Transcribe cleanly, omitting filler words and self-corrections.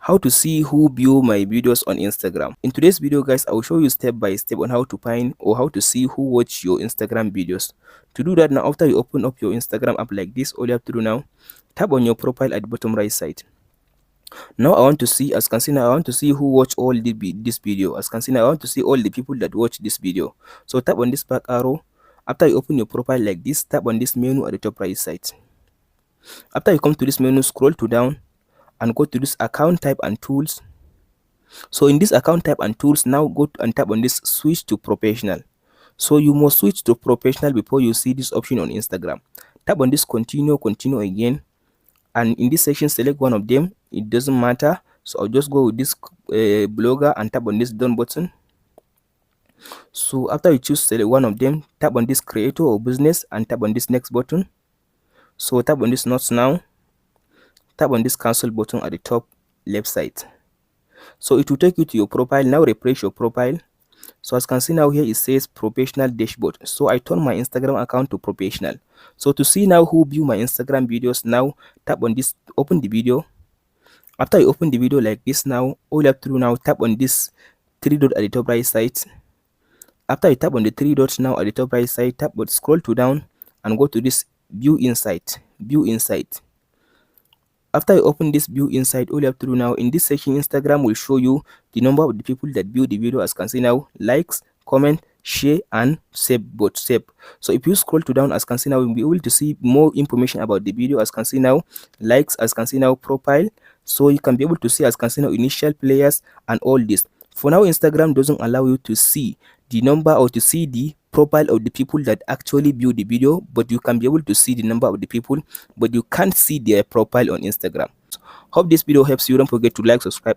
How to see who view my videos on Instagram. In today's video guys, I will show you step by step on how to find or how to see who watch your Instagram videos. To do that, now after you open up your Instagram app like this, all you have to do now, tap on your profile at the bottom right side. Now I want to see, as can see now, I want to see who watch all this video. As can see now, I want to see all the people that watch this video. So tap on this back arrow. After you open your profile like this, tap on this menu at the top right side. After you come to this menu, scroll to down and go to this account type and tools. So in this account type and tools, now go and tap on this switch to professional. So you must switch to professional before you see this option on Instagram. Tap on this continue again, and in this section select one of them. It doesn't matter, so I'll just go with this blogger and tap on this done button. So after you choose select one of them, tap on this creator or business and tap on this next button. So tap on this not now, tap on this cancel button at the top left side. So it will take you to your profile. Now refresh your profile. So as you can see now here it says professional dashboard. So I turn my Instagram account to professional. So to see now who view my Instagram videos, now tap on this, open the video. After you open the video like this, now all you have to do now, tap on this three dot at the top right side. After you tap on the three dots now at the top right side, tap but scroll to down and go to this view insight. After you open this view inside, all you have to do now, in this section Instagram will show you the number of the people that view the video. As you can see now, likes, comment, share and save, both save. So if you scroll to down, as you can see now, you'll be able to see more information about the video. As you can see now, likes, as you can see now, profile. So you can be able to see, as you can see now, initial players and all this. For now, Instagram doesn't allow you to see the number or to see the profile of the people that actually view the video, but you can be able to see the number of the people, but you can't see their profile on Instagram. Hope this video helps you. Don't forget to like, subscribe.